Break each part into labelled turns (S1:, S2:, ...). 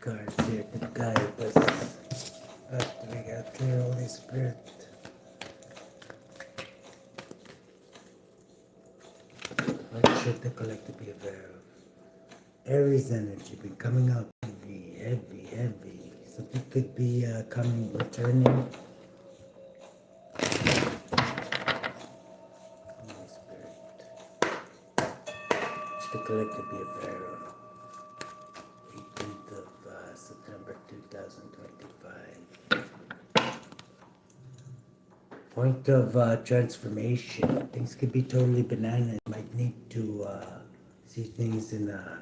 S1: cards here to guide us. What do we got here, Holy Spirit? What should the collective be aware of? Aries energy been coming up heavy. Something could be coming, returning. Holy Spirit. Should the collective be aware of? 18th of September 2025. Point of transformation. Things could be totally bananas. Might need to see things in a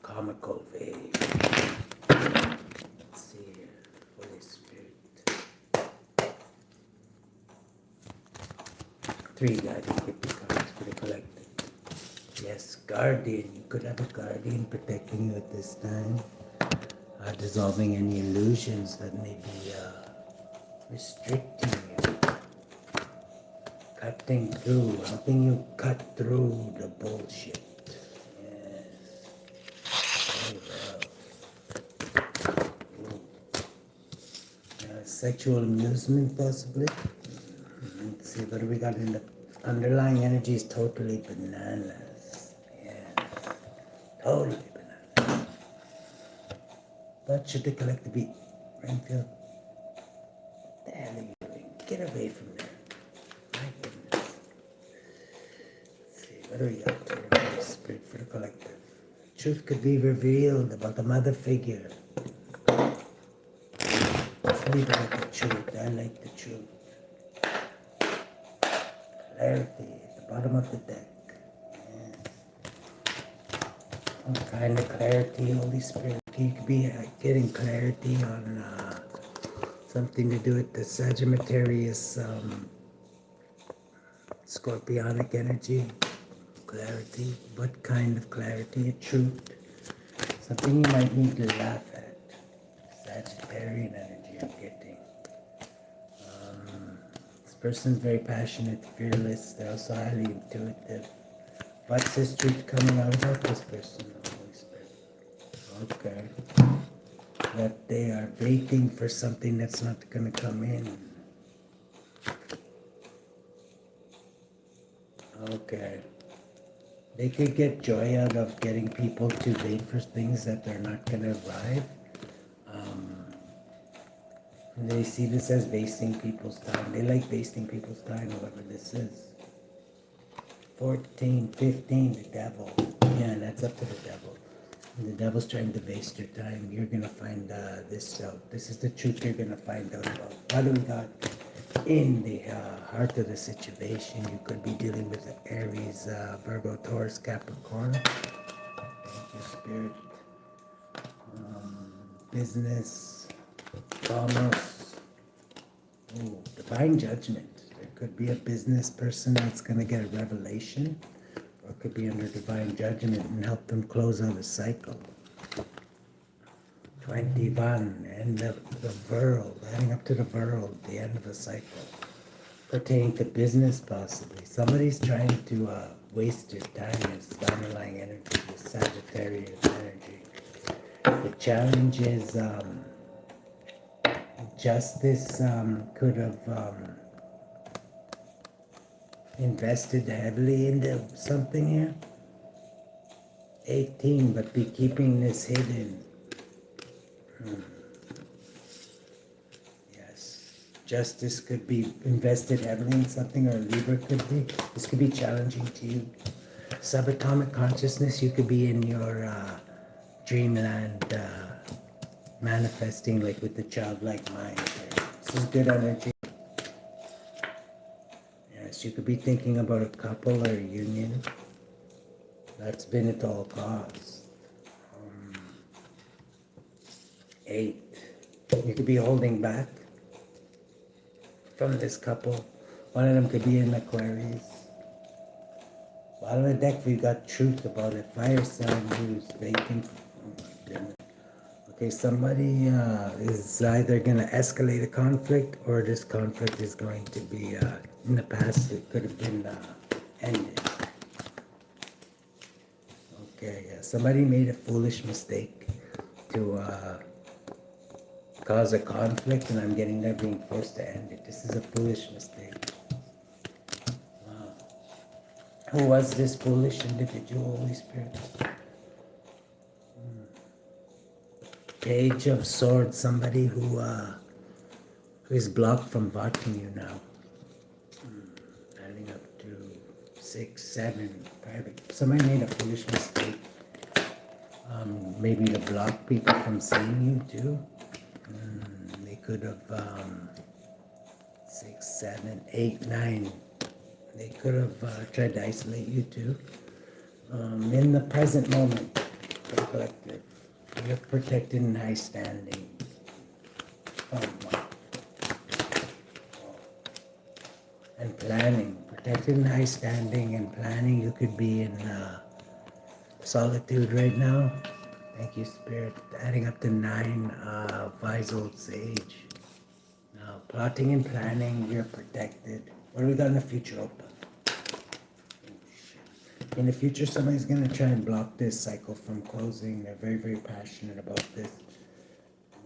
S1: comical way. Let's see here. Holy Spirit. 3 guiding cards for the collective. Yes, guardian. You could have a guardian protecting you at this time. Dissolving any illusions that may be restricting you. Cutting through, helping you cut through the bullshit. Yes. Very well. Sexual amusement, possibly. Let's see, what do we got in the underlying energy is totally bananas. Yeah. Totally bananas. But should the collective be Rainfield? What the hell are you doing? Get away from there. What do we got here? Holy Spirit for the collective. Truth could be revealed about the mother figure. Let's leave it at the truth. I like the truth. Clarity at the bottom of the deck. Yes. What kind of clarity, Holy Spirit? You could be getting clarity on something to do with the Sagittarius, Scorpionic energy. Clarity. What kind of clarity? A truth. Something you might need to laugh at. Sagittarian energy I'm getting. This person's very passionate, fearless. They're also highly intuitive. What's this truth coming out about this person? Holy Spirit. Okay. That they are waiting for something that's not going to come in. Okay. They could get joy out of getting people to wait for things that they're not going to arrive. And they see this as wasting people's time. They like wasting people's time, whoever this is. 14, 15, the devil. Yeah, that's up to the devil. And the devil's trying to waste your time. You're going to find this out. This is the truth you're going to find out about. What do we got? In the heart of the situation, you could be dealing with the Aries, Virgo, Taurus, Capricorn. Thank you, Spirit. Business, commerce. Ooh, divine judgment. There could be a business person that's going to get a revelation, or could be under divine judgment and help them close out a cycle. 21, end of the world, heading up to the world, the end of a cycle. Pertaining to business, possibly. Somebody's trying to waste your time. It's the underlying energy, the Sagittarius energy. The challenge is justice could have invested heavily into something here. 18, but be keeping this hidden. Yes. Justice could be invested heavily in something, or Libra could be. This could be challenging to you. Subatomic consciousness, you could be in your dreamland manifesting, like with the childlike mind. This is good energy. Yes, you could be thinking about a couple or a union. That's been at all costs. 8. You could be holding back from this couple. One of them could be in Aquarius. Bottom of the deck, we got truth about a fire sign who's waiting for. Oh my goodness. Okay, somebody is either going to escalate a conflict, or this conflict is going to be, in the past, it could have been ended. Okay, yeah. Somebody made a foolish mistake to cause a conflict, and I'm getting there being forced to end it. This is a foolish mistake. Wow. Who was this foolish individual, Holy Spirit? Page of Swords, somebody who is blocked from watching you now. Adding up to 6, 7, private. Somebody made a foolish mistake. Maybe to block people from seeing you too. They could have 6, 7, 8, 9. They could have tried to isolate you too. In the present moment, the collective, you're protected in high standing. And planning, protected in high standing and planning. You could be in solitude right now. Thank you, Spirit. Adding up to 9, wise old sage. Now, plotting and planning, you're protected. What do we got in the future open? In the future, somebody's going to try and block this cycle from closing. They're very, very passionate about this.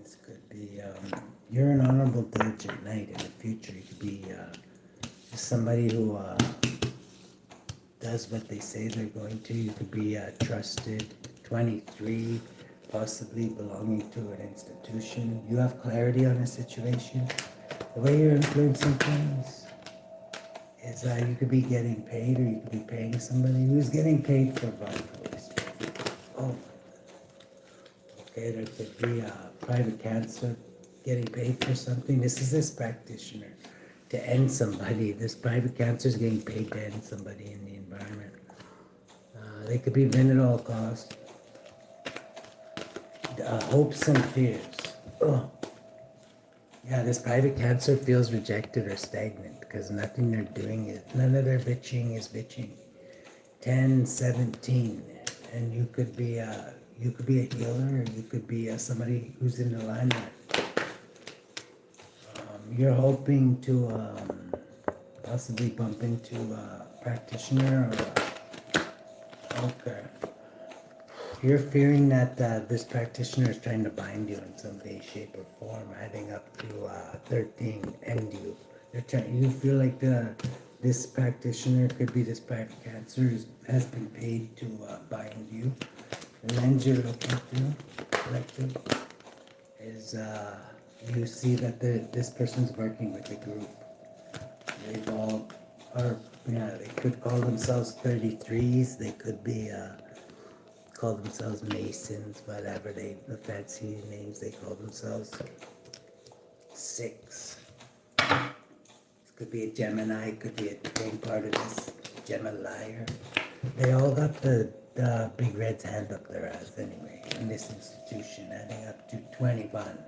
S1: This could be, you're an honorable, diligent knight in the future. You could be somebody who does what they say they're going to. You could be trusted. 23, possibly belonging to an institution. You have clarity on a situation. The way you're influencing things is you could be getting paid, or you could be paying somebody who's getting paid for vitals. Oh, okay, there could be a private cancer getting paid for something. This is this practitioner to end somebody. This private cancer is getting paid to end somebody in the environment. They could be men at all costs. Hopes and fears. Oh. Yeah, this private cancer feels rejected or stagnant because nothing they're doing is, none of their bitching is bitching. 10, 17, and you could be a healer, or you could be somebody who's in the limelight. You're hoping to possibly bump into a practitioner or okay. You're fearing that this practitioner is trying to bind you in some way, shape, or form, adding up to 13, end you. You feel like this practitioner could be this private cancer has been paid to bind you. The lens you're looking through, collective, is you see that this person's working with a group. They've all are, they could call themselves 33s. They could be call themselves Masons, whatever the fancy names they call themselves. 6. This could be a Gemini, could be a main part of this Gemini. They all got the big red's hand up their ass anyway in this institution, adding up to 21.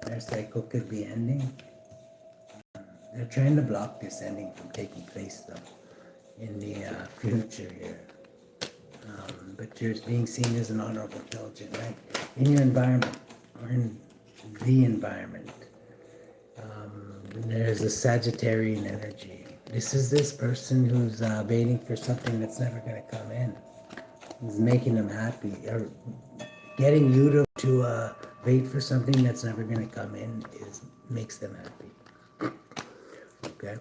S1: Their cycle could be ending. They're trying to block this ending from taking place though in the future here. But you're being seen as an honorable, diligent knight in your environment, or in the environment. There's a Sagittarian energy. This is this person who's waiting for something that's never going to come in. He's making them happy, or getting you to wait for something that's never going to come in makes them happy. Okay?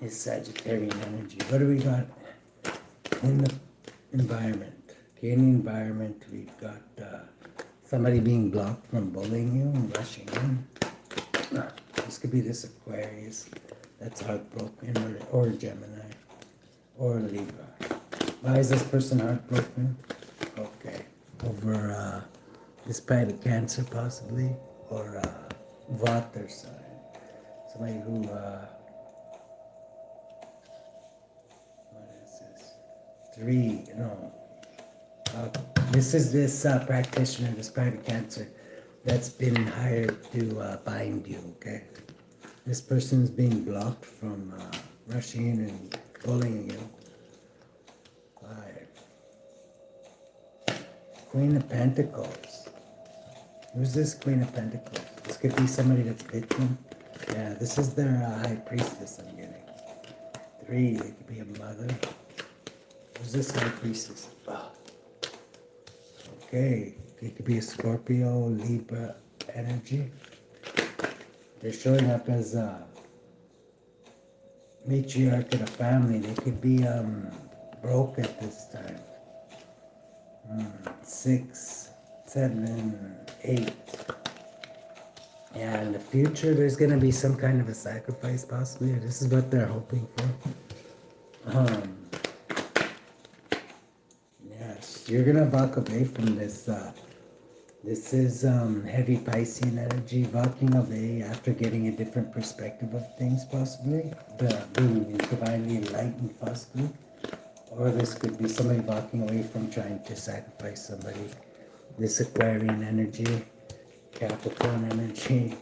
S1: It's Sagittarian energy. What do we got in the environment? Okay, in the environment, we've got somebody being blocked from bullying you and rushing in. This could be this Aquarius that's heartbroken, or Gemini, or Libra. Why is this person heartbroken? Okay, over this private cancer possibly, or water sign. Somebody who, what is this? 3, no. This is this practitioner, this private cancer, that's been hired to bind you, okay? This person's being blocked from rushing in and bullying you. 5. Queen of Pentacles. Who's this Queen of Pentacles? This could be somebody that's victim. Yeah, this is their high priestess I'm getting. 3, they could be a mother. Who's this high priestess? Oh. Okay, it could be a Scorpio, Libra, energy. They're showing up as a matriarch of a family. They could be broke at this time. 6, 7, 8. Yeah, in the future, there's going to be some kind of a sacrifice, possibly. This is what they're hoping for. Yes, you're going to walk away from this. This is heavy Piscean energy, walking away after getting a different perspective of things, possibly. Being divinely enlightened, possibly. Or this could be somebody walking away from trying to sacrifice somebody. This Aquarian energy, Capricorn energy,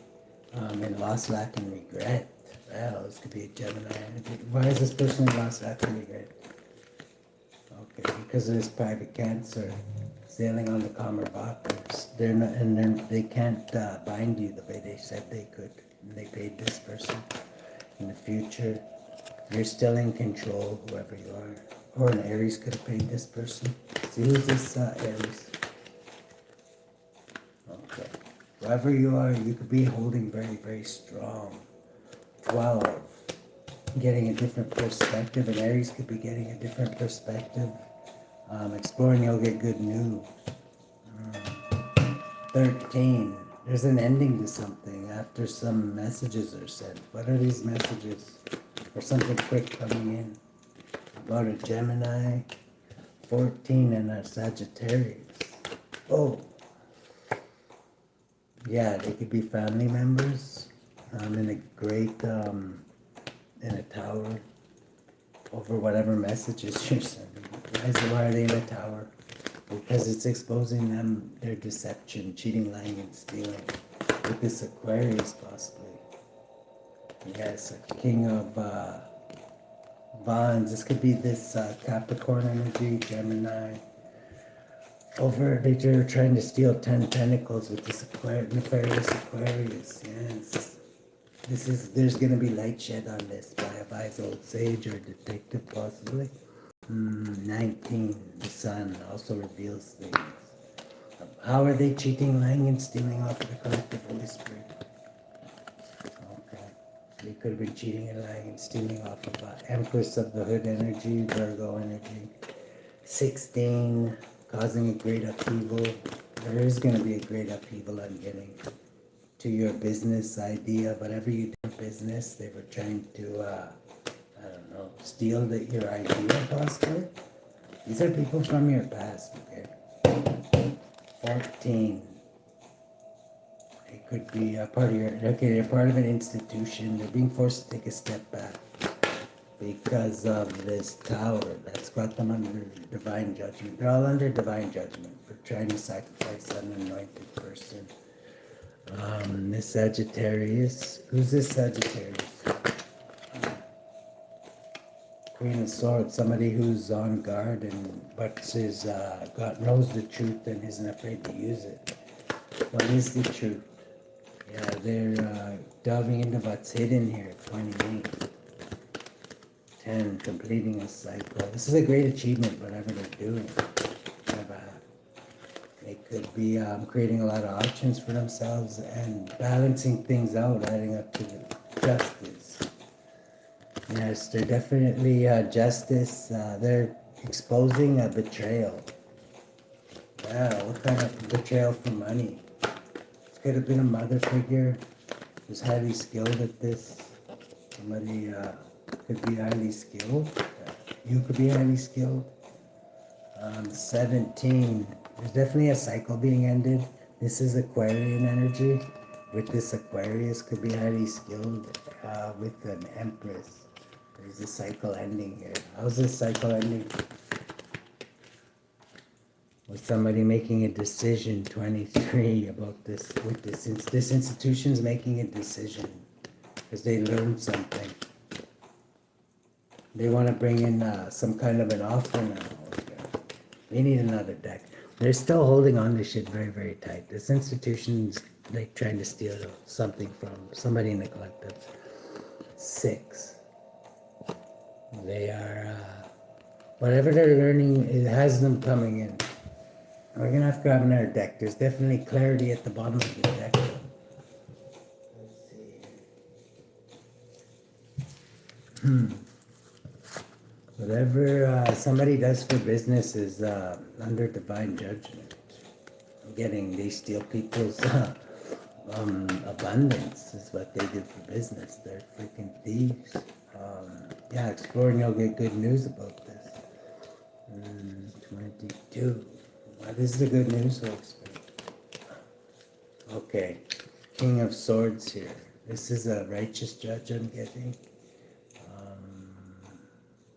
S1: and lost, lack, and regret. Well, this could be a Gemini energy. Why is this person lost, lack, and regret? Okay, because of this private Cancer, sailing on the calmer waters. They're not, and they can't bind you the way they said they could. And they paid this person. In the future, you're still in control, whoever you are. Or an Aries could have paid this person. See, who's this Aries? Okay. Whoever you are, you could be holding very, very strong. 12. Getting a different perspective. An Aries could be getting a different perspective. Exploring, you'll get good news. 13. There's an ending to something after some messages are sent. What are these messages? Or something quick coming in. About a Gemini. 14 and a Sagittarius. Oh. Yeah, they could be family members. In a great, in a tower. Over whatever messages you're sending. Why are they in a tower? Because it's exposing them, their deception, cheating, lying, and stealing. With this Aquarius, possibly. Yes, a King of Wands. This could be this Capricorn energy, Gemini. They're trying to steal 10 Pentacles with this nefarious Aquarius. Yes. There's going to be light shed on this by a wise old sage or detective, possibly. 19, the Sun also reveals things. How are they cheating, lying, and stealing off of the collective Holy Spirit? Okay. They could have been cheating and lying and stealing off of Empress of the Hood energy, Virgo energy. 16, causing a great upheaval. There is going to be a great upheaval, I'm getting. To your business idea, whatever you do in business, they were trying to, steal your idea, possibly. These are people from your past, okay? 14. It could be a part of they're part of an institution. They're being forced to take a step back because of this tower that's got them under divine judgment. They're all under divine judgment for trying to sacrifice an anointed person. This Sagittarius. Who's this Sagittarius? Queen of Swords. Somebody who's on guard and God knows the truth and isn't afraid to use it. What is the truth? Yeah, they're delving into what's hidden here. 28. 10. Completing a cycle. This is a great achievement, whatever they're doing. They could be creating a lot of options for themselves and balancing things out, adding up to justice. Yes, they're definitely justice. They're exposing a betrayal. Wow, what kind of betrayal for money? This could have been a mother figure who's highly skilled at this. Somebody could be highly skilled. You could be highly skilled. 17. There's definitely a cycle being ended. This is Aquarian energy. With this Aquarius could be highly skilled with an Empress. There's a cycle ending here. How's this cycle ending? With somebody making a decision, 23, about this. With this institution's making a decision because they learned something. They want to bring in some kind of an offer now. Okay. They need another deck. They're still holding on to shit very, very tight. This institution's like trying to steal something from somebody in the collective. 6. They are, whatever they're learning, it has them coming in. We're going to have to grab another deck. There's definitely clarity at the bottom of the deck. Whatever somebody does for business is under divine judgment. They steal people's abundance is what they do for business. They're freaking thieves. Yeah, exploring, you'll get good news about this. 22. What is the good news, Holy Spirit? Okay, King of Swords here. This is a righteous judge, I'm getting.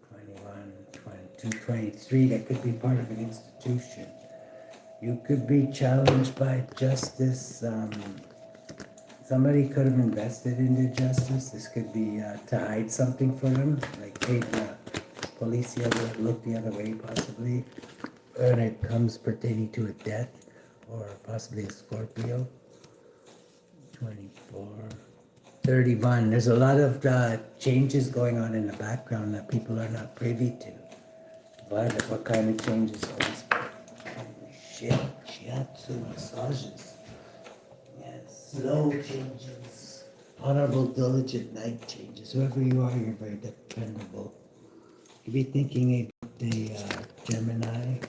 S1: 21, 22, 23. That could be part of an institution. You could be challenged by justice. Somebody could have invested into justice. This could be to hide something for them, like paid the police look the other way, possibly. When it comes pertaining to a death or possibly a Scorpio. 24, 31. There's a lot of changes going on in the background that people are not privy to. But what kind of changes? Holy shit, shiatsu massages. Yes, slow changes. Honorable, diligent night changes. Whoever you are, you're very dependable. You could be thinking about a Gemini,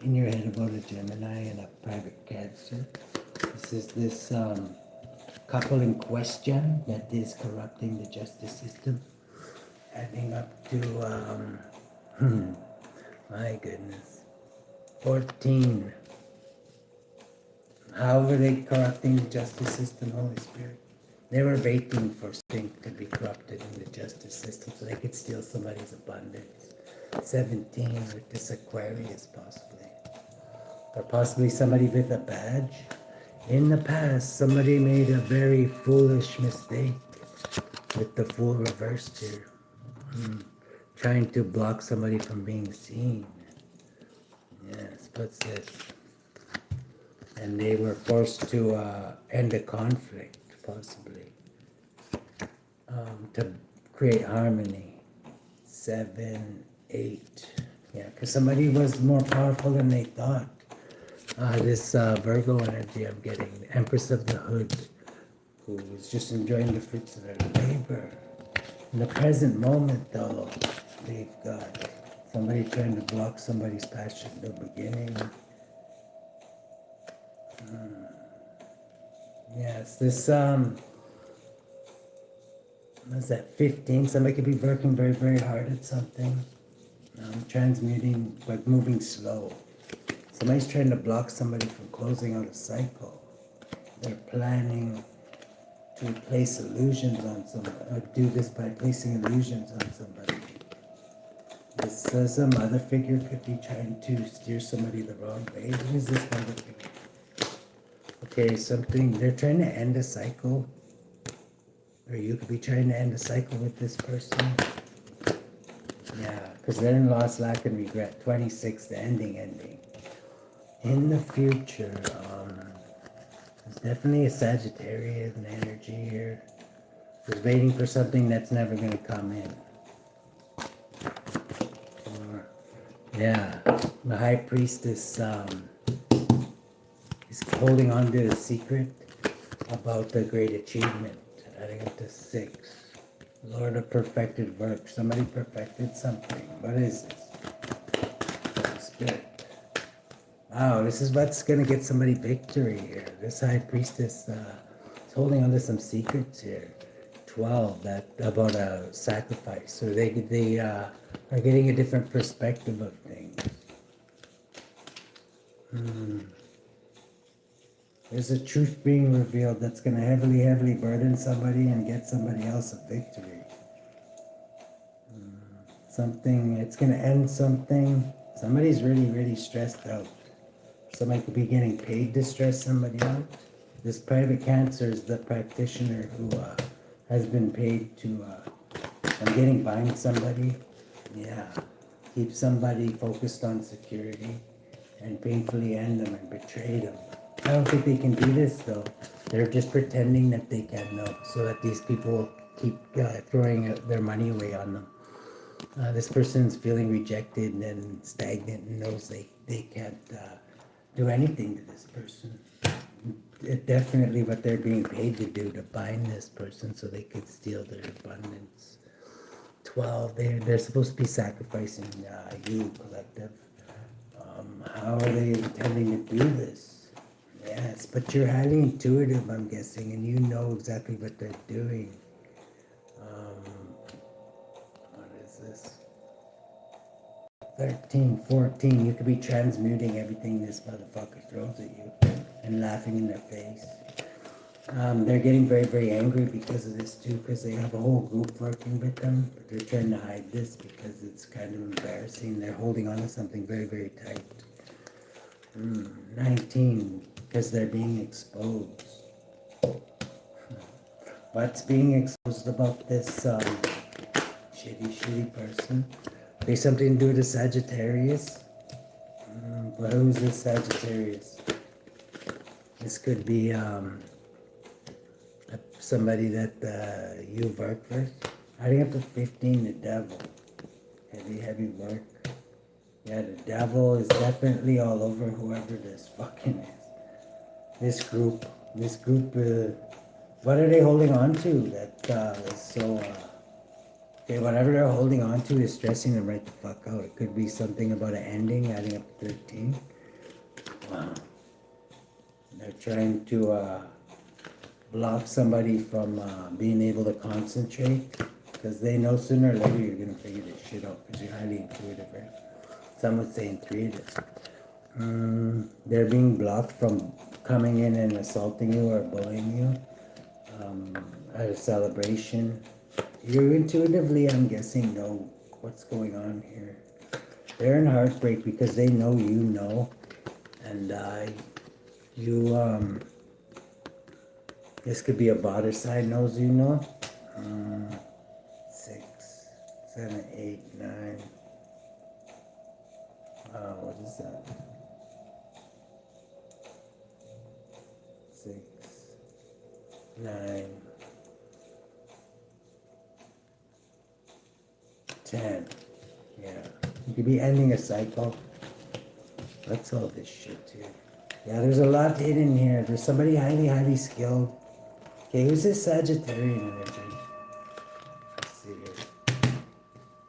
S1: in your head about a Gemini and a private Cancer. This is this couple in question that is corrupting the justice system, adding up to, my goodness, 14. How were they corrupting the justice system, Holy Spirit? They were waiting for something to be corrupted in the justice system so they could steal somebody's abundance. 17 with this Aquarius, possibly. Or possibly somebody with a badge. In the past, somebody made a very foolish mistake with the Fool reversed here. Trying to block somebody from being seen. Yes, what's this? And they were forced to end a conflict, possibly. To create harmony. 7, 8. Yeah, because somebody was more powerful than they thought. This Virgo energy I'm getting, the Empress of the Hood, who is just enjoying the fruits of their labor. In the present moment, though, they've got somebody trying to block somebody's passion in the beginning. Yes, this, what's that, 15? Somebody could be working very, very hard at something. Transmuting, but moving slow. Somebody's trying to block somebody from closing out a cycle. They're planning to place illusions on somebody, or do this by placing illusions on somebody. This some other figure could be trying to steer somebody the wrong way. Who is this other figure? Okay, they're trying to end a cycle. Or you could be trying to end a cycle with this person. Yeah, because they're in loss, lack, and regret. 26, the ending. In the future, there's definitely a Sagittarius energy here. Who's waiting for something that's never going to come in. Yeah, the High Priestess is holding on to a secret about the great achievement. Adding up to 6. Lord of perfected work. Somebody perfected something. What is this? Spirit. Wow, this is what's going to get somebody victory here. This High Priestess is holding on to some secrets here. 12, that about a sacrifice. So they are getting a different perspective of things. There's a truth being revealed that's going to heavily burden somebody and get somebody else a victory. It's going to end something. Somebody's really stressed out. Somebody could be getting paid to stress somebody out. This private Cancer is the practitioner who has been paid to, I'm getting bind somebody. Yeah, keep somebody focused on security and painfully end them and betray them. I don't think they can do this though. They're just pretending that they can know, so that these people keep throwing their money away on them. This person's feeling rejected and stagnant and knows they can't do anything to this person. It's definitely what they're being paid to do, to bind this person so they could steal their abundance. 12. They're supposed to be sacrificing you, collective. How are they intending to do this? Yes, but you're highly intuitive, I'm guessing, and you know exactly what they're doing. What is this? 13, 14. You could be transmuting everything this motherfucker throws at you and laughing in their face. They're getting very, very angry because of this too, because they have a whole group working with them, but they're trying to hide this because it's kind of embarrassing. They're holding on to something very, very tight. 19, because they're being exposed. What's being exposed about this shitty person? There's something to do with the Sagittarius. But who's this Sagittarius? This could be somebody that you've worked with. Adding up to 15, the devil. Heavy work. Yeah, the devil is definitely all over whoever this fucking is. This group, what are they holding on to that is so, okay, whatever they're holding on to is stressing them right the fuck out. It could be something about an ending, adding up to 13. Wow. They're trying to block somebody from being able to concentrate, because they know sooner or later you're going to figure this shit out, because you're highly intuitive, right? Some would say intuitive. They're being blocked from coming in and assaulting you or bullying you at a celebration. You intuitively, I'm guessing, know what's going on here. They're in heartbreak because they know you know, and this could be a water sign knows you know. 6, 7, 8, 9. What is that? 6, 9, 10. Yeah. You could be ending a cycle. That's all this shit too. Yeah, there's a lot hidden here. There's somebody highly, highly skilled. Okay, who's this Sagittarian energy? Let's see here.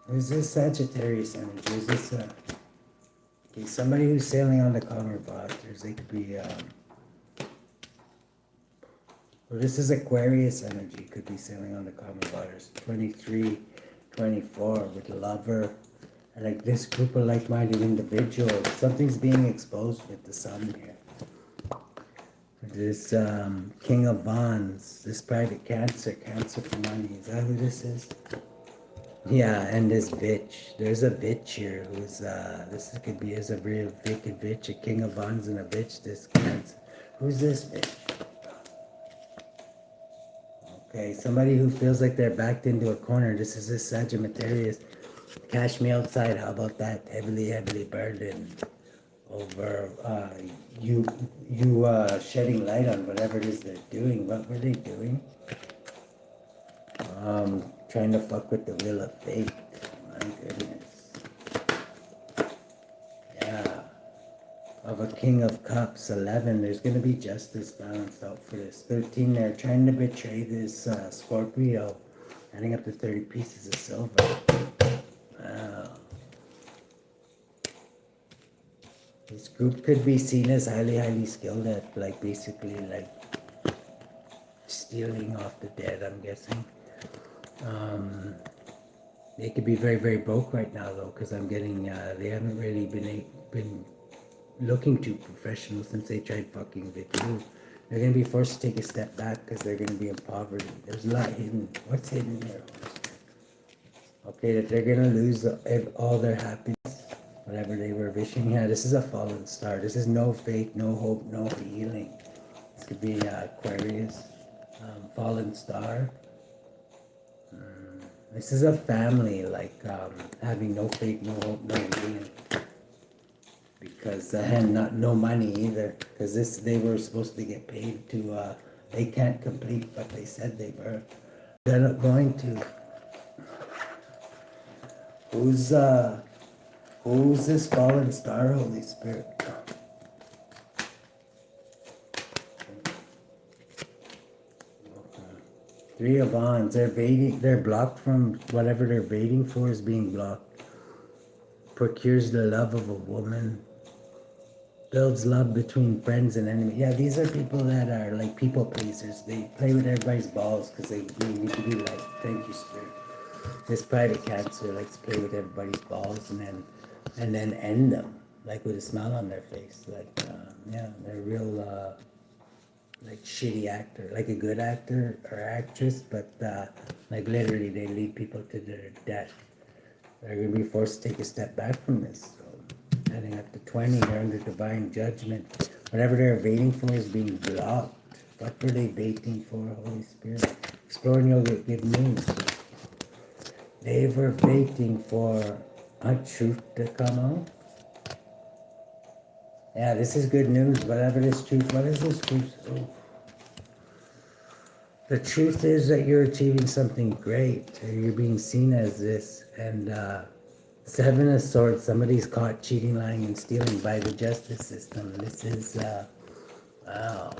S1: Who's this Sagittarius energy? Is this okay, somebody who's sailing on the calmer waters? They could be well, this is Aquarius energy. Could be sailing on the calmer waters. 23, 24 with lover. And like this group of like-minded individuals. Something's being exposed with the sun here. This King of Wands, this private Cancer for money. Is that who this is? Yeah, and this bitch. There's a bitch here who's, this could be as a real wicked bitch, a King of Wands and a bitch, this Cancer. Who's this bitch? Okay, somebody who feels like they're backed into a corner. This is this Sagittarius. Cash me outside, how about that? Heavily, heavily burdened over you shedding light on whatever it is they're doing. What were they doing? Trying to fuck with the wheel of fate. My goodness. Yeah. Of a King of Cups. 11. There's going to be justice balanced out for this. 13. They're trying to betray this Scorpio. Adding up to 30 pieces of silver. Wow. This group could be seen as highly, highly skilled at, like, basically, like, stealing off the dead, I'm guessing. They could be very, very broke right now, though, because I'm getting, they haven't really been looking too professional since they tried fucking with you. They're going to be forced to take a step back because they're going to be in poverty. There's a lot hidden. What's hidden here? Okay, that they're going to lose all their happiness. Whatever they were wishing. Yeah, this is a fallen star. This is no faith, no hope, no healing. This could be Aquarius, fallen star. This is a family, like having no faith, no hope, no healing. Because and no money either. Because they were supposed to get paid to. They can't complete what they said they were. They're not going to. Who's this fallen star, Holy Spirit? Okay. Three of Wands. They're blocked from whatever they're waiting for is being blocked. Procures the love of a woman. Builds love between friends and enemies. Yeah, these are people that are like people pleasers. They play with everybody's balls because they need to be like, thank you, Spirit. This private Cancer likes to play with everybody's balls and then end them like with a smile on their face. Like, yeah, they're real like shitty actor, like a good actor or actress, but like literally they lead people to their death. They're going to be forced to take a step back from this. So, heading up to 20, they're under divine judgment. Whatever they're waiting for is being blocked. What were they waiting for, Holy Spirit? Explore and you'll get good news. They were waiting for a truth to come out. Yeah, this is good news. Whatever this truth, what is this truth? Oh. The truth is that you're achieving something great. You're being seen as this. And Seven of Swords, somebody's caught cheating, lying, and stealing by the justice system. This is, wow.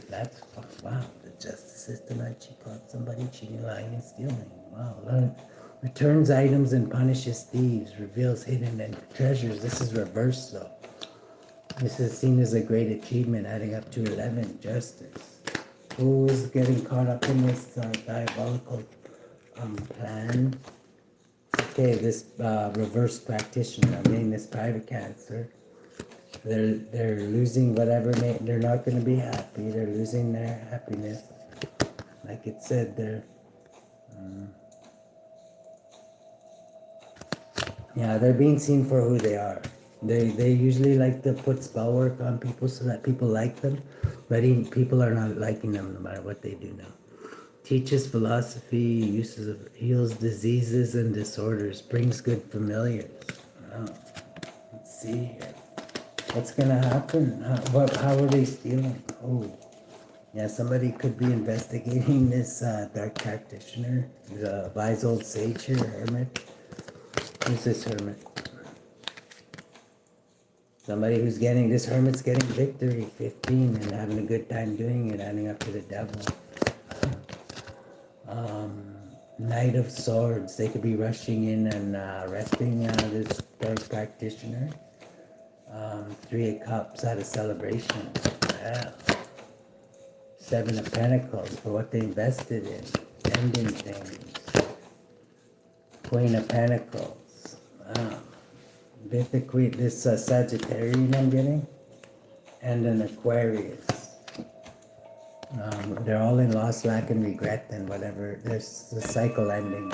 S1: That's, wow. The justice system actually caught somebody cheating, lying, and stealing. Wow. Returns items and punishes thieves. Reveals hidden treasures. This is reversed, though. This is seen as a great achievement, adding up to 11, justice. Who is getting caught up in this diabolical plan? Okay, this reverse practitioner, I mean this private Cancer, they're losing whatever, they're not going to be happy, they're losing their happiness. Like it said there. Yeah, they're being seen for who they are. They usually like to put spell work on people so that people like them, but even people are not liking them no matter what they do now. Teaches philosophy, heals diseases and disorders, brings good familiars. Wow. Let's see here. What's gonna happen? How are they stealing? Oh, yeah, somebody could be investigating this dark practitioner, the wise old sage here, hermit. Who's this hermit? Somebody who's getting, this hermit's getting victory, 15, and having a good time doing it, adding up to the devil. Knight of Swords, they could be rushing in and arresting this dark practitioner. 3 of Cups at a celebration. Yeah. 7 of Pentacles for what they invested in, ending things. Queen of Pentacles. Wow. With the Queen, this Sagittarian I'm getting, and an Aquarius. They're all in loss, lack, and regret, and whatever. There's the cycle ending.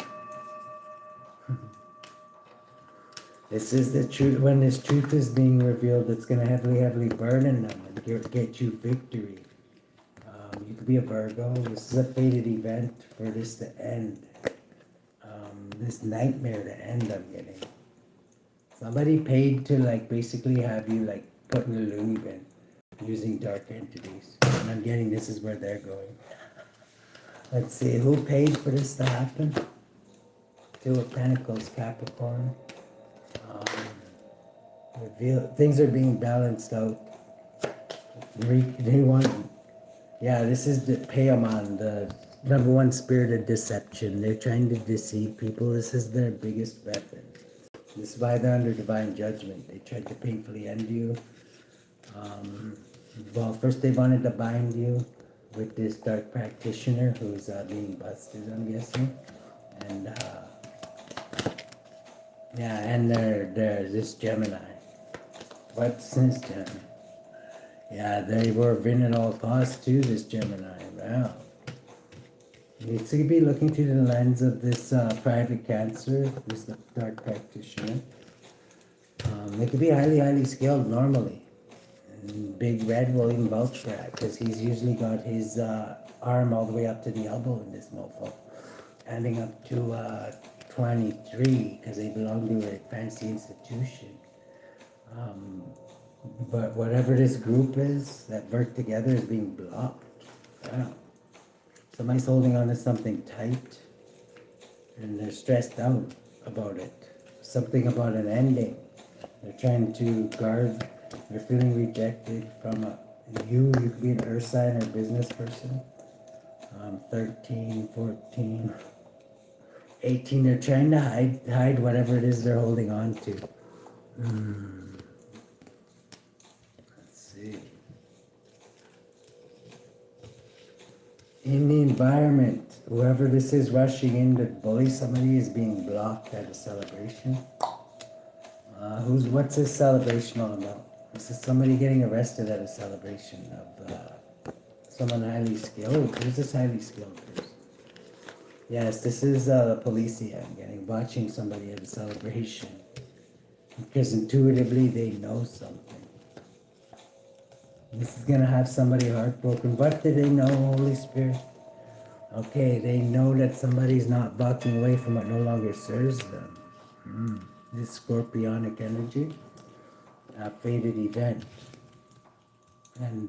S1: This is the truth. When this truth is being revealed, it's going to heavily burden them and get you victory. You could be a Virgo. This is a fated event for this to end. This nightmare to end, I'm getting. Somebody paid to like basically have you like put in the loony bin using dark entities. And I'm getting this is where they're going. Let's see, who paid for this to happen? 2 of Pentacles, Capricorn. Things are being balanced out. They want, yeah, this is the Payaman, the #1 spirit of deception. They're trying to deceive people. This is their biggest weapon. This is why they're under divine judgment. They tried to painfully end you. Well, first they wanted to bind you with this dark practitioner who's being busted, I'm guessing. And, yeah, and there's this Gemini. What's this Gemini? Yeah, they were win at all costs to this Gemini. Wow. You need to be looking through the lens of this private Cancer, who's the dark practitioner. They could be highly skilled normally. And Big Red will even vouch for that because he's usually got his arm all the way up to the elbow in this mofo. Ending up to 23 because they belong to a fancy institution. But whatever this group is that work together is being blocked. Wow. Somebody's holding on to something tight and they're stressed out about it. Something about an ending. They're trying to guard, they're feeling rejected from you could be an earth sign or business person. 13, 14, 18. They're trying to hide whatever it is they're holding on to. Let's see. In the environment, whoever this is rushing in to bully somebody is being blocked at a celebration. What's this celebration all about? This is somebody getting arrested at a celebration of someone highly skilled. Who's this highly skilled person? Yes, this is the police I'm getting, watching somebody at a celebration. Because intuitively they know something. This is going to have somebody heartbroken. What do they know, Holy Spirit? Okay, they know that somebody's not backing away from what no longer serves them. This scorpionic energy, a fated event. And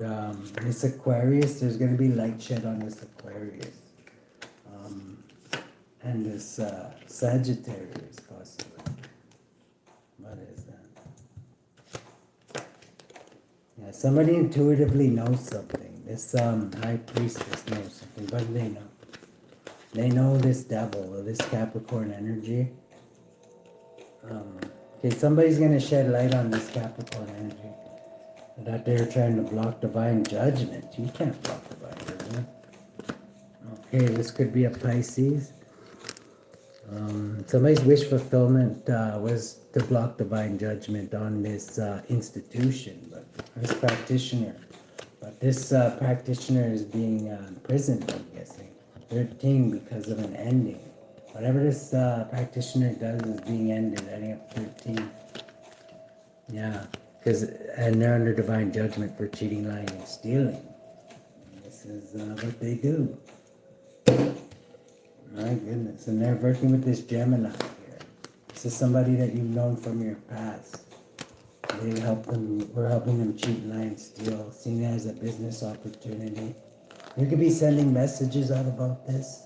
S1: this Aquarius, there's going to be light shed on this Aquarius. And this Sagittarius, possibly. What is that? Yeah, somebody intuitively knows something. This high priestess knows something. What do they know? They know this devil, or this Capricorn energy. Okay, somebody's going to shed light on this Capricorn energy. That they're trying to block divine judgment. You can't block divine judgment. Okay, this could be a Pisces. Somebody's wish fulfillment was to block divine judgment on this institution, but this practitioner. But this practitioner is being imprisoned, I'm guessing. 13 because of an ending. Whatever this practitioner does is being ended, ending up 13. Yeah, and they're under divine judgment for cheating, lying, and stealing. And this is what they do. My goodness, and they're working with this Gemini here. This is somebody that you've known from your past. We're helping them cheat, lie, and steal, seen it as a business opportunity. You could be sending messages out about this.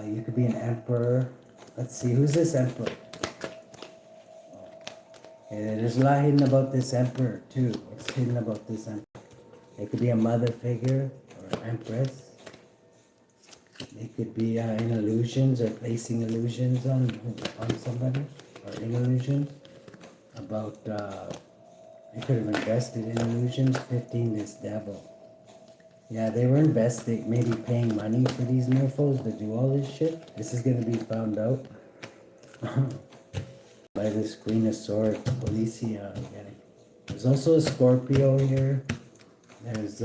S1: You could be an emperor. Let's see, who's this emperor? Yeah, there's a lot hidden about this emperor too. What's hidden about this emperor? It could be a mother figure or an empress. It could be in illusions or placing illusions on somebody, or in illusions about, they could have invested in illusions. 15, this devil. Yeah, they were investing, maybe paying money for these morphos to do all this shit. This is going to be found out by this Queen of Swords, Felicia. I'm getting. There's also a Scorpio here. There's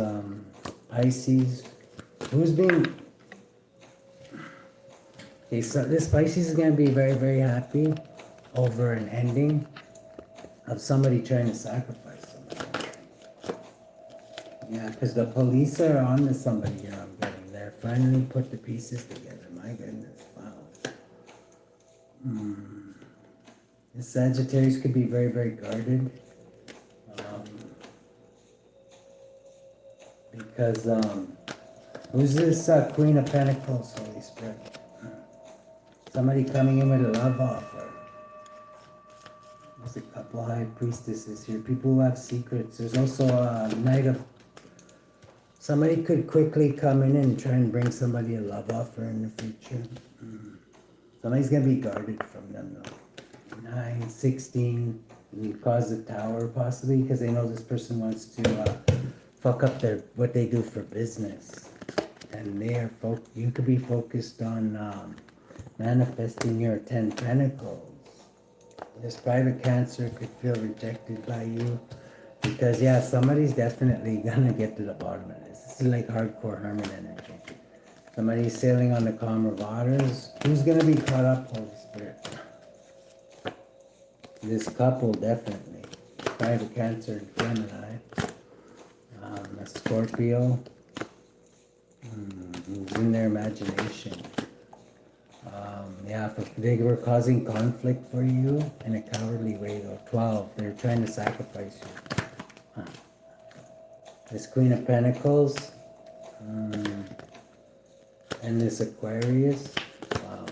S1: Pisces. Who's being... Okay, so this Pisces is going to be very, very happy over an ending of somebody trying to sacrifice somebody. Yeah, because the police are on to somebody here, I'm getting. They're finally put the pieces together. My goodness, wow. This Sagittarius could be very, very guarded. Because, who's this Queen of Pentacles, Holy Spirit? Somebody coming in with a love offer. There's a couple high priestesses here. People who have secrets. There's also a knight of... Somebody could quickly come in and try and bring somebody a love offer in the future. Somebody's going to be guarded from them though. 9, 16, and cause a tower possibly because they know this person wants to fuck up what they do for business. And they are you could be focused on manifesting your 10 pentacles. This private Cancer could feel rejected by you because, yeah, somebody's definitely gonna get to the bottom of this. This is like hardcore hermit energy. Somebody's sailing on the calmer waters. Who's gonna be caught up, Holy Spirit? This couple, definitely. Private Cancer and Gemini. A Scorpio. Who's in their imagination. Yeah, they were causing conflict for you in a cowardly way though. 12, they're trying to sacrifice you. This Queen of Pentacles. And this Aquarius. Wow.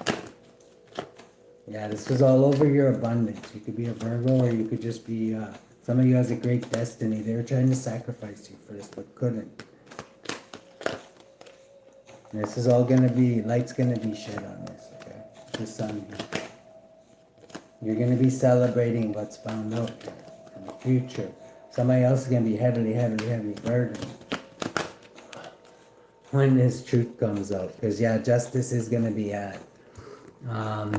S1: Yeah, this was all over your abundance. You could be a Virgo or you could just be, somebody who has a great destiny. They were trying to sacrifice you for this but couldn't. This is all gonna be, light's gonna be shed on this, okay? The sun here. You're gonna be celebrating what's found out in the future. Somebody else is gonna be heavily burdened when this truth comes out. Because yeah, justice is gonna be had.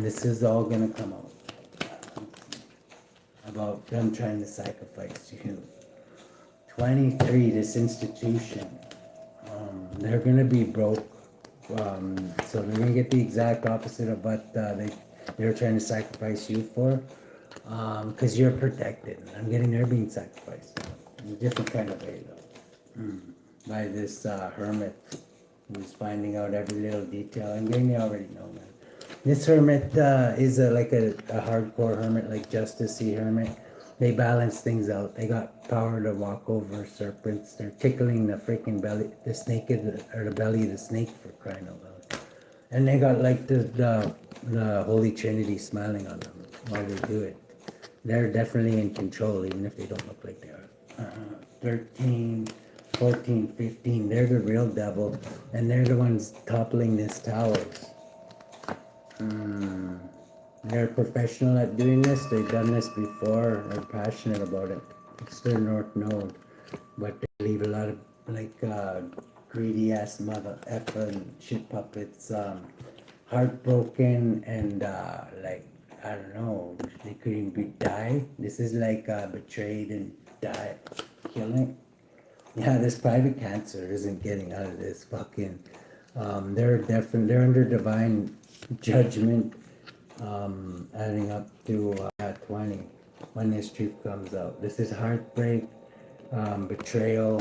S1: This is all gonna come out about them trying to sacrifice you. 23, this institution, they're gonna be broke. So they're gonna get the exact opposite of what they're trying to sacrifice you for. Because you're protected. I'm getting they're being sacrificed in a different kind of way though. By this hermit who's finding out every little detail. I'm getting you already know, man. This hermit is like a hardcore hermit, like Justice-y hermit. They balance things out. They got power to walk over serpents. They're tickling the freaking belly, the snake or the belly of the snake, for crying out loud. And they got like the Holy Trinity smiling on them while they do it. They're definitely in control, even if they don't look like they are. 13, 14, 15, they're the real devil, and they're the ones toppling these towers. They're professional at doing this. They've done this before. They're passionate about it. It's their north node, but they leave a lot of like greedy ass mother effing shit puppets, heartbroken and like I don't know. They could even die. This is like betrayed and die, killing. Yeah, this private cancer isn't getting out of this fucking. They're under divine judgment, adding up to 20 when this truth comes out. This is heartbreak, betrayal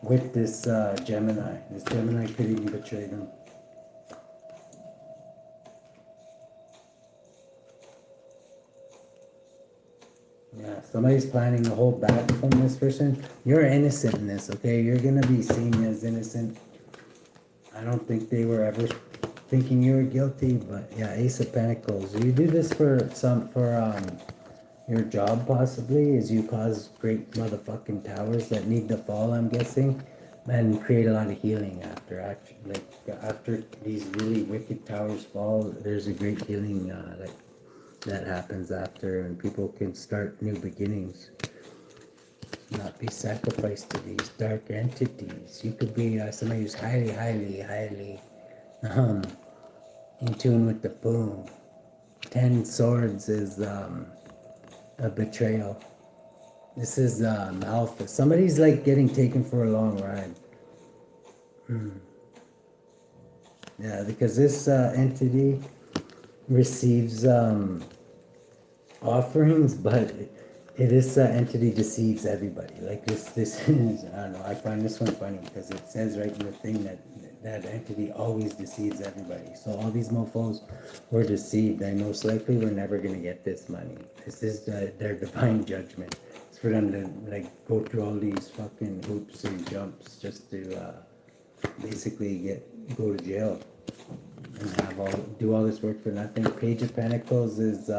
S1: with this Gemini. This Gemini could even betray them. Yeah, somebody's planning to hold back from this person. You're innocent in this, okay? You're gonna be seen as innocent. I don't think they were ever thinking you were guilty, but yeah, Ace of Pentacles. You do this for your job possibly, is you cause great motherfucking towers that need to fall, I'm guessing, and create a lot of healing after after these really wicked towers fall. There's a great healing like that happens after, and people can start new beginnings, not be sacrificed to these dark entities. You could be somebody who's highly in tune with the boom. 10 swords is a betrayal. This is alpha. Somebody's like getting taken for a long ride. Yeah, because this entity receives offerings, but this entity deceives everybody. Like this is, I don't know, I find this one funny because it says right in the thing that entity always deceives everybody. So all these mofos were deceived, and most likely we're never going to get this money. This is their divine judgment. It's for them to like go through all these fucking hoops and jumps just to basically go to jail and do all this work for nothing. Page of Pentacles is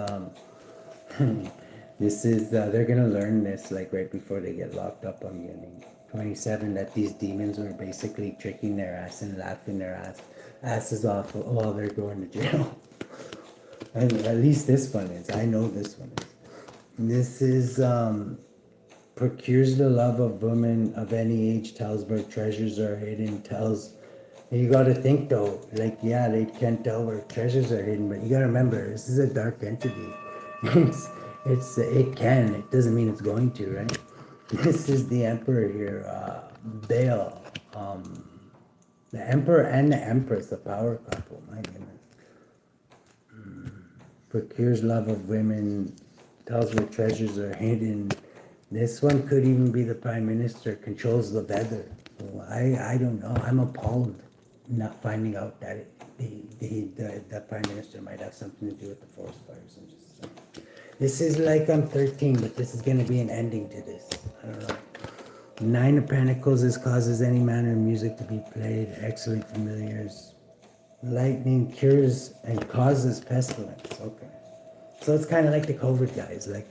S1: this is they're gonna learn this like right before they get locked up. I'm getting 27, that these demons were basically tricking their ass and laughing their asses off while they're going to jail. And at least this one is. I know this one is. This is procures the love of women of any age, tells where treasures are hidden, tells. You gotta think though, like yeah, they can't tell where treasures are hidden, but you gotta remember, this is a dark entity. It can. It doesn't mean it's going to, right? This is the Emperor here, Baal. The Emperor and the Empress, a power couple. My goodness. Procures love of women, tells where treasures are hidden. This one could even be the Prime Minister, controls the weather. So I don't know. I'm appalled not finding out that the Prime Minister might have something to do with the forest fires. And just this is like I'm 13, but this is going to be an ending to this. I don't know. 9 of Pentacles is causes any manner of music to be played. Excellent familiars. Lightning cures and causes pestilence. Okay. So it's kind of like the COVID guys. Like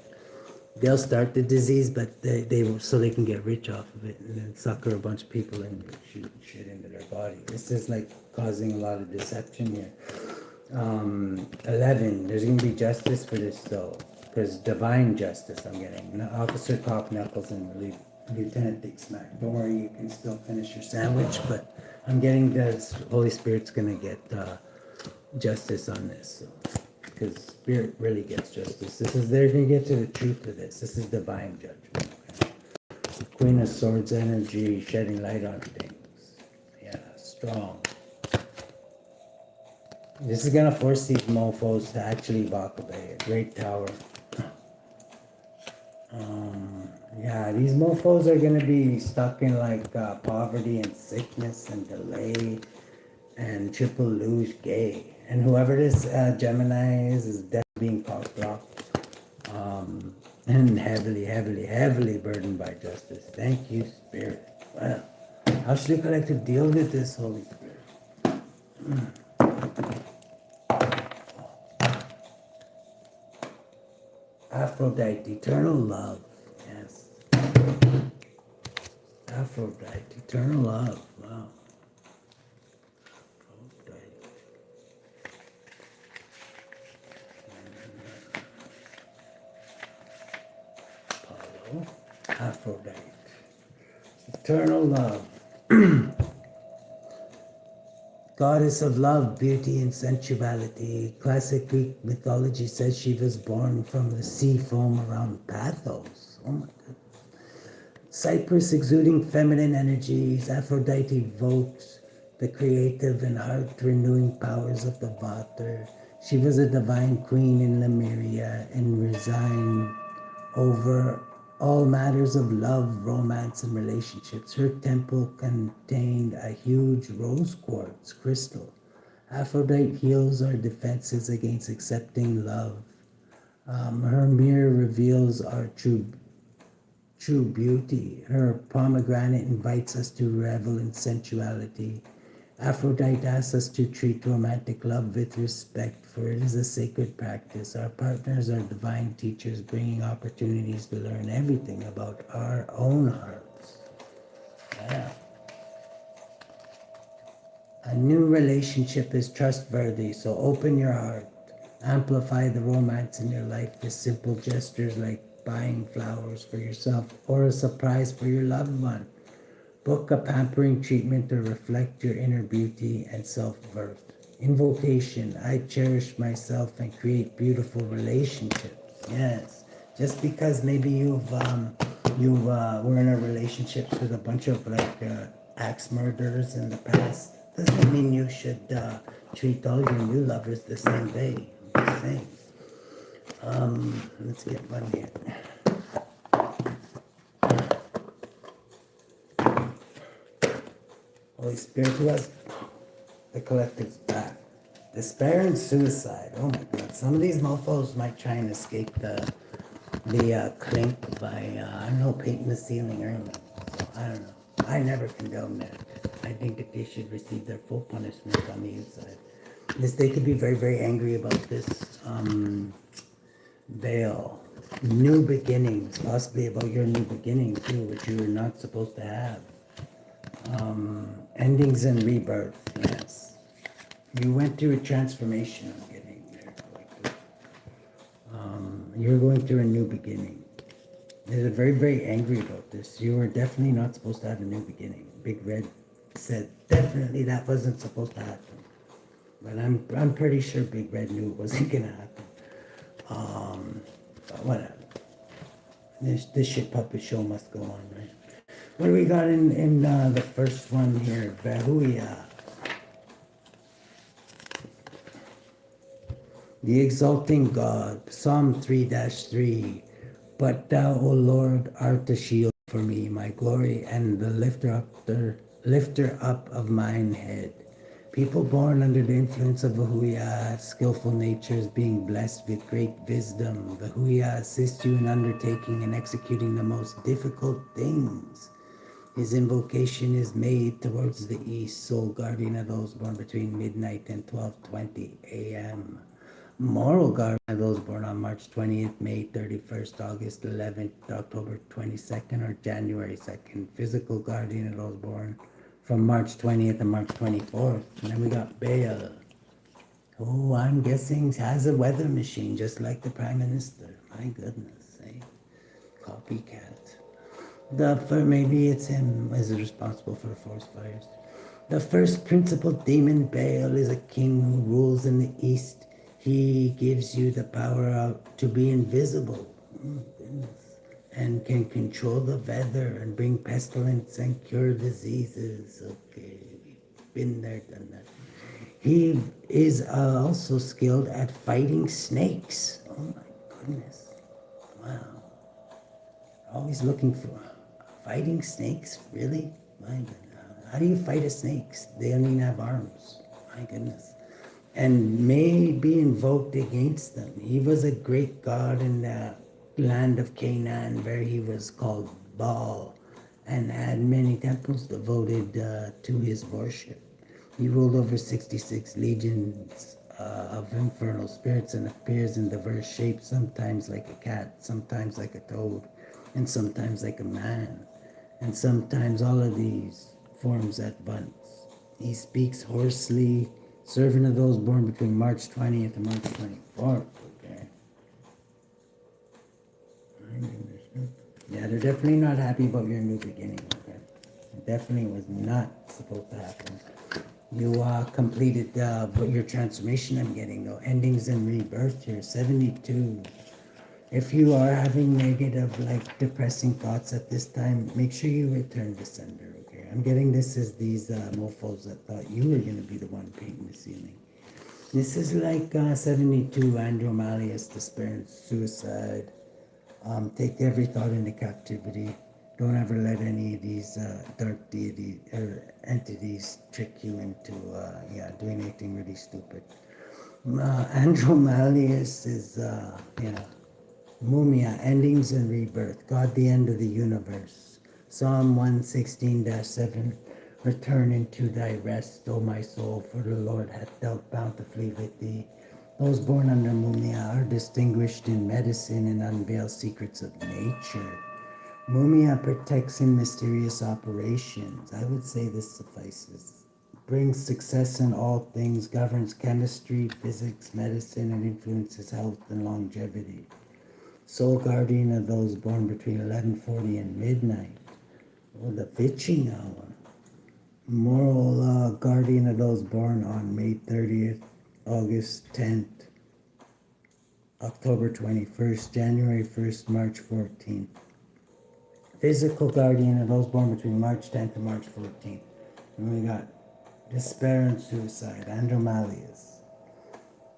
S1: they'll start the disease, but they will, so they can get rich off of it and then sucker a bunch of people and shoot shit into their body. This is like causing a lot of deception here. 11, there's going to be justice for this though, because divine justice I'm getting. Officer Cock Knuckles and Lieutenant Dick Smack. Don't worry, you can still finish your sandwich, but I'm getting the Holy Spirit's going to get justice on this. So, because Spirit really gets justice. They're going to get to the truth of this. This is divine judgment. Okay? Queen of Swords energy, shedding light on things. Yeah, strong. This is going to force these mofos to actually walk away. A great tower. Yeah, these mofos are going to be stuck in like poverty and sickness and delay and triple luge gay. And whoever this Gemini is definitely being cocked off. And heavily burdened by justice. Thank you, Spirit. Well, how should the collective deal with this, Holy Spirit? Aphrodite, eternal love. Yes. Aphrodite, eternal love. Wow. Aphrodite, eternal love, goddess of love, beauty, and sensuality. Classic Greek mythology says she was born from the sea foam around Pathos. Oh my goodness. Cyprus exuding feminine energies, Aphrodite evokes the creative and heart-renewing powers of the water. She was a divine queen in Lemuria and resigned over all matters of love, romance, and relationships. Her temple contained a huge rose quartz crystal. Aphrodite heals our defenses against accepting love. Her mirror reveals our true beauty. Her pomegranate invites us to revel in sensuality. Aphrodite asks us to treat romantic love with respect, for it is a sacred practice. Our partners are divine teachers, bringing opportunities to learn everything about our own hearts. Yeah. A new relationship is trustworthy, so open your heart. Amplify the romance in your life with simple gestures like buying flowers for yourself or a surprise for your loved one. Book a pampering treatment to reflect your inner beauty and self-worth. Invocation, I cherish myself and create beautiful relationships. Yes, just because maybe you were in a relationship with a bunch of like axe murderers in the past, doesn't mean you should treat all your new lovers the same way. I'm just saying. Let's get one here. Holy Spirit, who has the collective's back? Despair and suicide. Oh my God! Some of these mofos might try and escape the clink by I don't know, painting the ceiling early. So, I don't know. I never condone that. I think that they should receive their full punishment on the inside. They could be very, very angry about this veil. New beginnings, possibly about your new beginning too, which you were not supposed to have. Endings and rebirth, yes. You went through a transformation, I'm getting there. You're going through a new beginning. They're very, very angry about this. You were definitely not supposed to have a new beginning. Big Red said definitely that wasn't supposed to happen. But I'm pretty sure Big Red knew it wasn't gonna happen. But whatever. This shit puppet show must go on, right? What do we got in the first one here? MUMIAH. The exalting God. Psalm 3-3. But thou, O Lord, art the shield for me, my glory, and the lifter up of mine head. People born under the influence of MUMIAH, skillful natures, being blessed with great wisdom. MUMIAH assists you in undertaking and executing the most difficult things. His invocation is made towards the east, sole guardian of those born between midnight and 12:20 a.m. Moral guardian of those born on March 20th, May 31st, August 11th, October 22nd, or January 2nd. Physical guardian of those born from March 20th and March 24th. And then we got Baal, who I'm guessing has a weather machine just like the Prime Minister. My goodness, eh? Copycat. Maybe it's him is responsible for the forest fires. The first principal demon, Baal, is a king who rules in the east. He gives you the power to be invisible. Oh, goodness. And can control the weather and bring pestilence and cure diseases. Okay, we've been there, done that. He is also skilled at fighting snakes. Oh my goodness. Wow. Always looking for fighting snakes? Really? My goodness. How do you fight a snake? They don't even have arms. My goodness. And may be invoked against them. He was a great god in the land of Canaan, where he was called Baal, and had many temples devoted to his worship. He ruled over 66 legions of infernal spirits and appears in diverse shapes, sometimes like a cat, sometimes like a toad, and sometimes like a man, and sometimes all of these forms at once. He speaks hoarsely, servant of those born between March 20th and March 24th. Okay. Yeah, they're definitely not happy about your new beginning. Okay. It definitely was not supposed to happen. You completed your transformation. I'm getting though. Endings and rebirth here. 72. If you are having negative, like depressing thoughts at this time, make sure you return to sender. Okay. I'm getting this as these mofos that thought you were going to be the one painting the ceiling. This is like 72. ANDROMALIUS, despair and suicide. Take every thought into captivity. Don't ever let any of these dark deities or entities trick you into doing anything really stupid. ANDROMALIUS is MUMIAH, endings and rebirth. God, the end of the universe. Psalm 116-7. Return into thy rest, O my soul, for the Lord hath dealt bountifully with thee. Those born under MUMIAH are distinguished in medicine and unveil secrets of nature. MUMIAH protects in mysterious operations. I would say this suffices. Brings success in all things, governs chemistry, physics, medicine, and influences health and longevity. Soul guardian of those born between 11:40 and midnight. Oh, the witching hour. Moral guardian of those born on May 30th, August 10th, October 21st, January 1st, March 14th. Physical guardian of those born between March 10th and March 14th. And we got despair and suicide, ANDROMALIUS.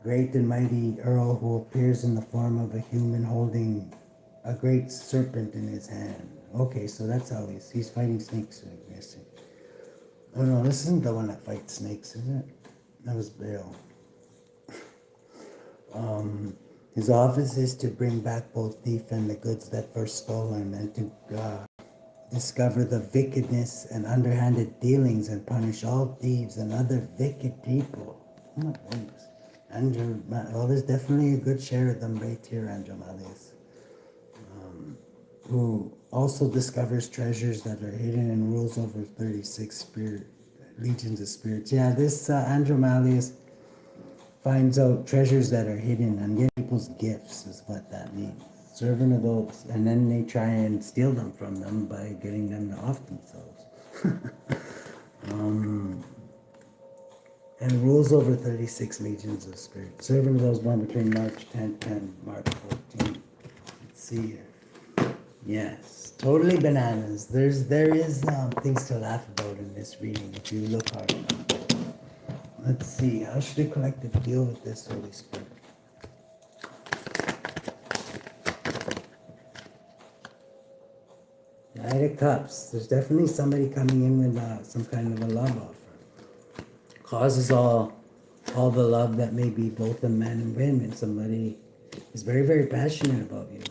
S1: Great and mighty Earl who appears in the form of a human holding a great serpent in his hand. Okay, so that's how he's fighting snakes, I'm guessing. Oh no, this isn't the one that fights snakes, is it? That was Baal. His office is to bring back both thief and the goods that were stolen, and to discover the wickedness and underhanded dealings and punish all thieves and other wicked people. Oh my goodness. Well, there's definitely a good share of them right here, ANDROMALIUS. Who also discovers treasures that are hidden and rules over 36 legions of spirits. Yeah, this ANDROMALIUS finds out treasures that are hidden and get people's gifts is what that means. Servant of those. And then they try and steal them from them by getting them to off themselves. And rules over 36 legions of spirits. Servant of those born between March 10th and March 14th. Let's see here. Yes, totally bananas. There is things to laugh about in this reading if you look hard enough. Let's see, how should the collective deal with this, Holy Spirit? Knight of Cups. There's definitely somebody coming in with some kind of a love offer. Causes all the love that may be both a man and women. Somebody is very, very passionate about you.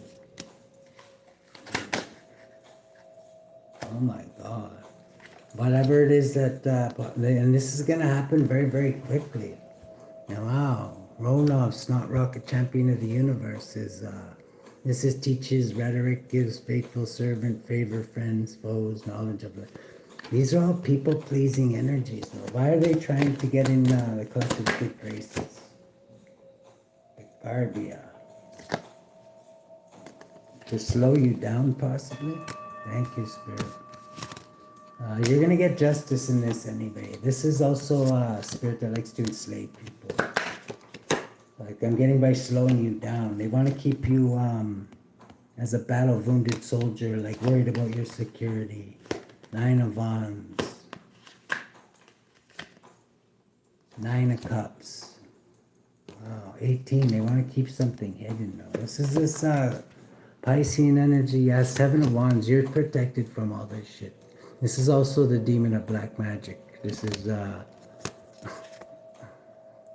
S1: Oh my God. Whatever it is that, and this is going to happen very, very quickly. Now, wow. Ronov, Snot Rocket Champion of the Universe, this teaches rhetoric, gives faithful servant, favor friends, foes, knowledge of life. These are all people-pleasing energies, though. Why are they trying to get in the collective good graces? Guardia. To slow you down, possibly? Thank you, Spirit. You're going to get justice in this anyway. This is also a spirit that likes to enslave people. Like, I'm getting by slowing you down. They want to keep you as a battle-wounded soldier, like worried about your security. 9 of Wands. 9 of Cups. Wow, 18. They want to keep something hidden, though. This is this Piscean energy. Yeah, 7 of Wands. You're protected from all this shit. This is also the demon of black magic. This is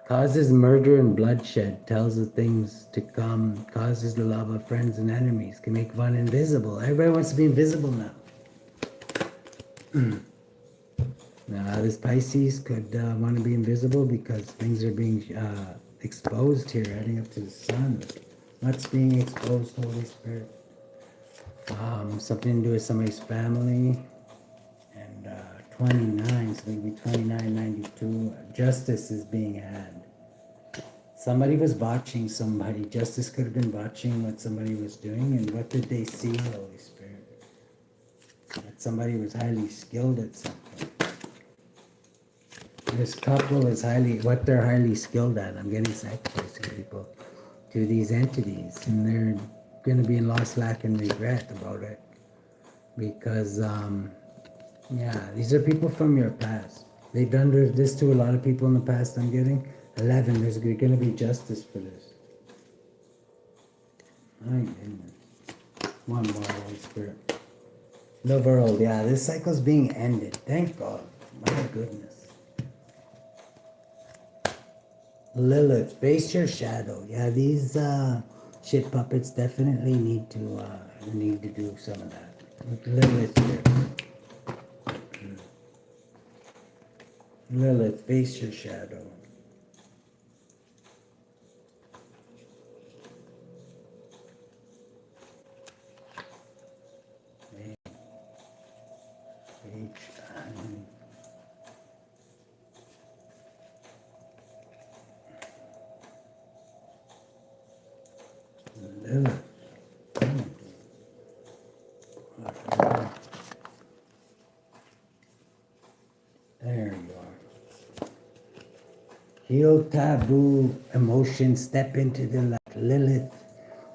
S1: causes murder and bloodshed, tells of things to come, causes the love of friends and enemies, can make one invisible. Everybody wants to be invisible now. Now, this Pisces could want to be invisible because things are being exposed here, heading up to the sun. What's being exposed, Holy Spirit? Something to do with somebody's family. And 29, so maybe 2992. Justice is being had. Somebody was watching somebody. Justice could have been watching what somebody was doing. And what did they see, Holy Spirit? That somebody was highly skilled at something. This couple is what they're highly skilled at. I'm getting sacrificed to people, to these entities. And they're going to be in loss, lack, and regret about it. Because, yeah, these are people from your past. They've done this to a lot of people in the past, I'm getting. 11, there's going to be justice for this. My goodness. One more, Holy Spirit. The world, yeah, this cycle's being ended. Thank God. My goodness. Lilith, face your shadow. Yeah, these shit puppets definitely need to do some of that. With Lilith here. Lilith, face your shadow. Lilith. There you are. Heal taboo emotions, step into the light. Lilith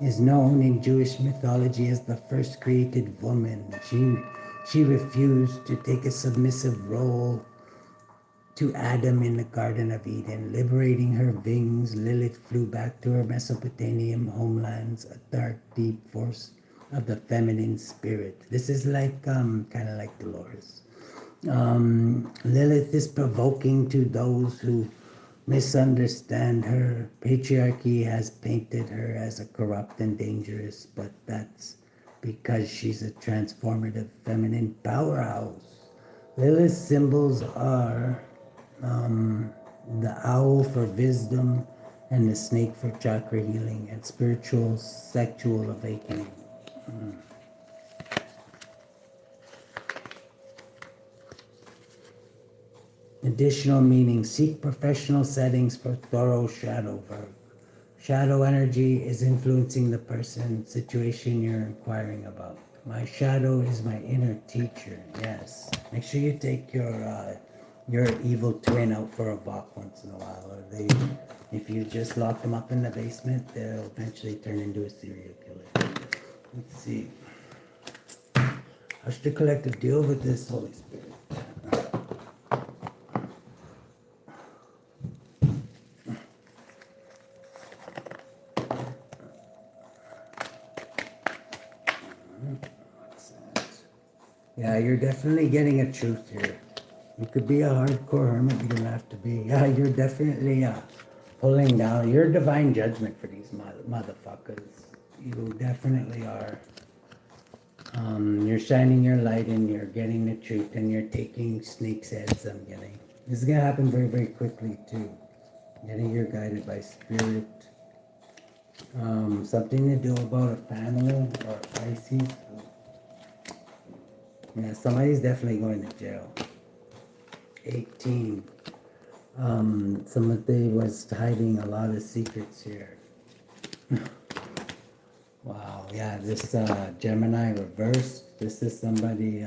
S1: is known in Jewish mythology as the first created woman. She refused to take a submissive role to Adam in the Garden of Eden. Liberating her wings, Lilith flew back to her Mesopotamian homelands, a dark, deep force of the feminine spirit. This is like, kind of like Dolores. Lilith is provoking to those who misunderstand her. Patriarchy has painted her as a corrupt and dangerous, but that's because she's a transformative feminine powerhouse. Lilith's symbols are the owl for wisdom and the snake for chakra healing and spiritual sexual awakening. Additional meaning, seek professional settings for thorough shadow work. Shadow energy is influencing the person, situation you're inquiring about. My shadow is my inner teacher. Yes. Make sure you take your evil twin out for a walk once in a while. Or if you just lock them up in the basement, they'll eventually turn into a serial killer. Let's see. How should the collective deal with this, Holy Spirit? Yeah, you're definitely getting a truth here. You could be a hardcore hermit, you don't have to be. Yeah, you're definitely pulling down your divine judgment for these motherfuckers. You definitely are. You're shining your light and you're getting the truth and you're taking snakes' heads, I'm getting. This is going to happen very, very quickly, too. Getting you're guided by spirit. Something to do about a family or Pisces. Yeah, somebody's definitely going to jail. 18. Somebody was hiding a lot of secrets here. Wow, yeah, this Gemini reversed. This is somebody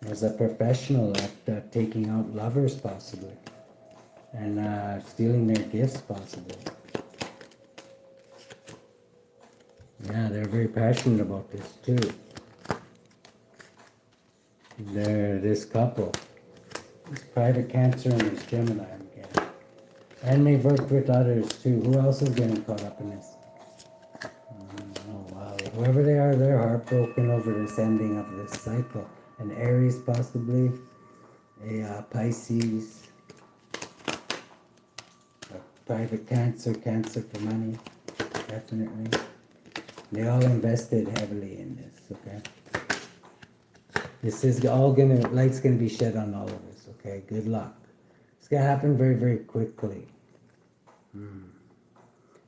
S1: was a professional at taking out lovers possibly. And stealing their gifts possibly. Yeah, they're very passionate about this too. They're this couple. This private Cancer and this Gemini again. And they've worked with others too. Who else is getting caught up in this? Oh wow. Whoever they are, they're heartbroken over this ending of this cycle. An Aries possibly. A Pisces. A private Cancer for money. Definitely. They all invested heavily in this, okay? This is all light's gonna be shed on all of this, okay? Good luck. It's gonna happen very, very quickly.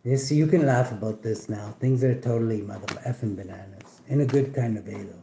S1: This, you can laugh about this now. Things are totally mother effing bananas. In a good kind of way, though.